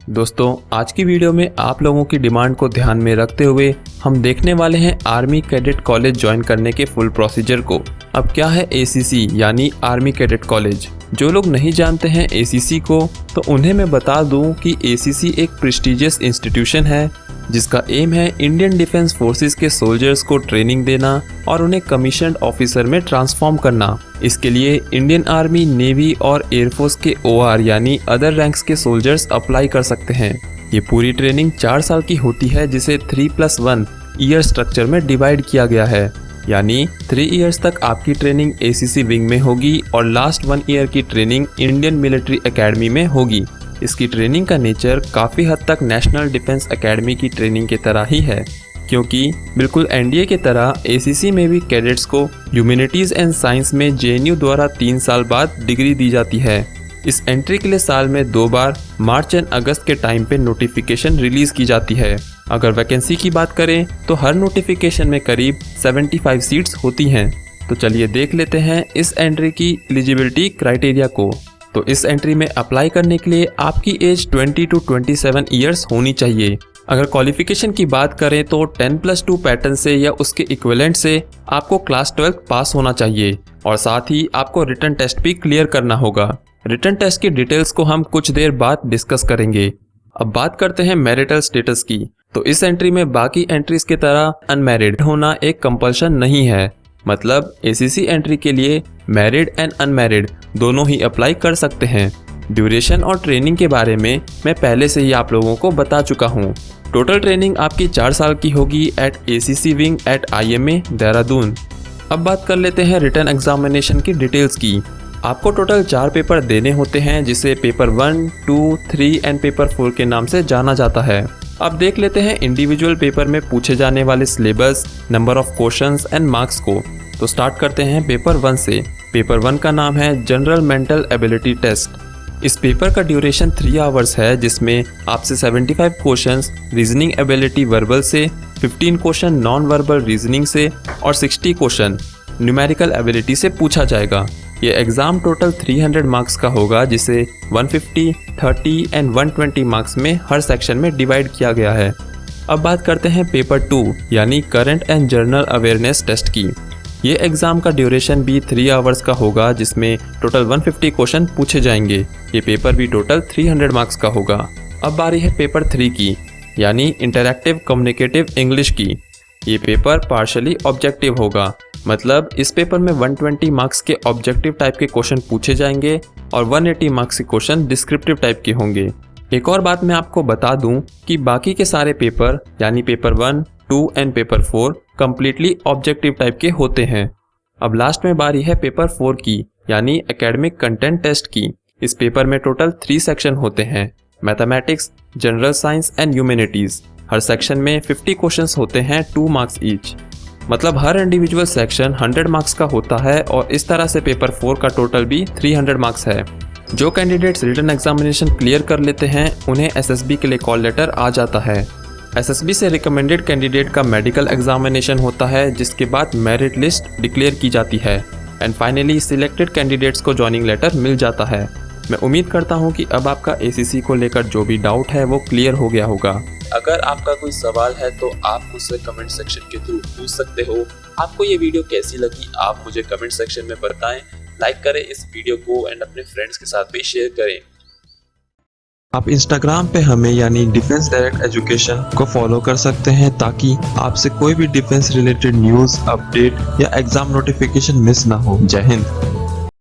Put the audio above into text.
दोस्तों, आज की वीडियो में आप लोगों की डिमांड को ध्यान में रखते हुए हम देखने वाले हैं आर्मी कैडेट कॉलेज ज्वाइन करने के फुल प्रोसीजर को। अब क्या है ACC यानी आर्मी कैडेट कॉलेज? जो लोग नहीं जानते हैं ACC को, तो उन्हें मैं बता दूं कि ACC एक प्रेस्टिजियस इंस्टीट्यूशन है जिसका एम है इंडियन डिफेंस फोर्सेस के सोल्जर्स को ट्रेनिंग देना और उन्हें कमीशन्ड ऑफिसर में ट्रांसफॉर्म करना। इसके लिए इंडियन आर्मी, नेवी और एयरफोर्स के OR यानी अदर रैंक्स के सोल्जर्स अप्लाई कर सकते हैं। ये पूरी ट्रेनिंग 4 साल की होती है जिसे 3+1 ईयर स्ट्रक्चर में डिवाइड किया गया है, यानी 3 इयर्स तक आपकी ट्रेनिंग ACC विंग में होगी और लास्ट 1 ईयर की ट्रेनिंग इंडियन मिलिट्री एकेडमी में होगी। इसकी ट्रेनिंग का नेचर काफ़ी हद तक नेशनल डिफेंस एकेडमी की ट्रेनिंग की तरह ही है, क्योंकि बिल्कुल NDA की तरह ACC में भी कैडेट्स को ह्यूमैनिटीज़ एंड साइंस में JNU द्वारा 3 साल बाद डिग्री दी जाती है। इस एंट्री के लिए साल में 2 बार मार्च एंड अगस्त के टाइम पे नोटिफिकेशन रिलीज़ की जाती है। अगर वैकेंसी की बात करें तो हर नोटिफिकेशन में करीब 75 सीट्स होती हैं। तो चलिए देख लेते हैं इस एंट्री की एलिजिबिलिटी क्राइटेरिया को। तो इस एंट्री में अप्लाई करने के लिए आपकी एज 20 to 27 ईयर्स होनी चाहिए। अगर क्वालिफिकेशन की बात करें तो 10+2 पैटर्न से या उसके इक्विवेलेंट से आपको क्लास 12 पास होना चाहिए और साथ ही आपको रिटन टेस्ट भी क्लियर करना होगा। रिटन टेस्ट की डिटेल्स को हम कुछ देर बाद डिस्कस करेंगे। अब बात करते हैं मैरिटल स्टेटस की। तो इस एंट्री में बाकी एंट्रीज की तरह अनमैरिड होना एक कंपल्शन नहीं है, मतलब ACC एंट्री के लिए मैरिड एंड अनमैरिड दोनों ही अप्लाई कर सकते हैं। ड्यूरेशन और ट्रेनिंग के बारे में मैं पहले से ही आप लोगों को बता चुका हूँ। टोटल ट्रेनिंग आपकी 4 साल की होगी at ACC wing at IMA Dehradun. अब बात कर लेते हैं रिटन एग्जामिनेशन की डिटेल्स की। आपको टोटल 4 पेपर देने होते हैं जिसे पेपर 1, 2, 3 एंड पेपर 4 के नाम से जाना जाता है। अब देख लेते हैं इंडिविजुअल पेपर में पूछे जाने वाले syllabus, number of questions and marks को। तो स्टार्ट करते हैं पेपर 1 से। पेपर 1 का नाम है जनरल मेंटल एबिलिटी टेस्ट। इस पेपर का ड्यूरेशन 3 आवर्स है जिसमें आपसे 75 क्वेश्चंस रीजनिंग एबिलिटी वर्बल से, 15 क्वेश्चन नॉन वर्बल रीजनिंग से और 60 क्वेश्चन न्यूमेरिकल एबिलिटी से पूछा जाएगा। ये एग्ज़ाम टोटल 300 मार्क्स का होगा जिसे 150, 30 एंड 120 मार्क्स में हर सेक्शन में डिवाइड किया गया है। अब बात करते हैं पेपर 2 यानी current and general awareness test की। ये एग्ज़ाम का ड्यूरेशन भी 3 आवर्स का होगा जिसमें टोटल 150 क्वेश्चन पूछे जाएंगे। ये पेपर भी टोटल 300 मार्क्स का होगा। अब बारी है पेपर 3 की यानी इंटरैक्टिव कम्युनिकेटिव इंग्लिश की। ये पेपर पार्शली ऑब्जेक्टिव होगा, मतलब इस पेपर में 120 मार्क्स के ऑब्जेक्टिव टाइप के क्वेश्चन पूछे जाएंगे और 180 मार्क्स के क्वेश्चन डिस्क्रिप्टिव टाइप के होंगे। एक और बात मैं आपको बता दूं कि बाकी के सारे पेपर यानी paper 1, 2 and paper 4 completely objective type के होते हैं। अब लास्ट में बारी है पेपर 4 की यानी एकेडमिक कंटेंट टेस्ट की। इस पेपर में टोटल 3 सेक्शन होते हैं, mathematics, general science and humanities. Her section में 50 क्वेश्चंस होते हैं, 2 मार्क्स ईच, मतलब हर इंडिविजुअल सेक्शन 100 मार्क्स का होता है और इस तरह से पेपर 4 का टोटल भी 300 मार्क्स है। जो कैंडिडेट्स रिटन एग्जामिनेशन क्लियर कर लेते हैं उन्हें SSB के लिए कॉल लेटर आ जाता है। SSB से रिकमेंडेड कैंडिडेट का मेडिकल एग्जामिनेशन होता है जिसके बाद मेरिट लिस्ट डिक्लेयर की जाती है एंड फाइनली सिलेक्टेड कैंडिडेट्स को ज्वाइनिंग लेटर मिल जाता है। मैं उम्मीद करता हूँ कि अब आपका ACC को लेकर जो भी डाउट है वो क्लियर हो गया होगा। अगर आपका कोई सवाल है तो आप मुझसे कमेंट सेक्शन के थ्रू पूछ सकते हो। आपको ये वीडियो कैसी लगी आप मुझे कमेंट सेक्शन में बताएं। लाइक करें इस वीडियो को एंड अपने फ्रेंड्स के साथ भी शेयर करें। आप इंस्टाग्राम पे हमें यानी डिफेंस डायरेक्ट एजुकेशन को फॉलो कर सकते हैं ताकि आपसे कोई भी डिफेंस रिलेटेड न्यूज़, अपडेट या एग्जाम नोटिफिकेशन मिस ना हो। जय हिंद।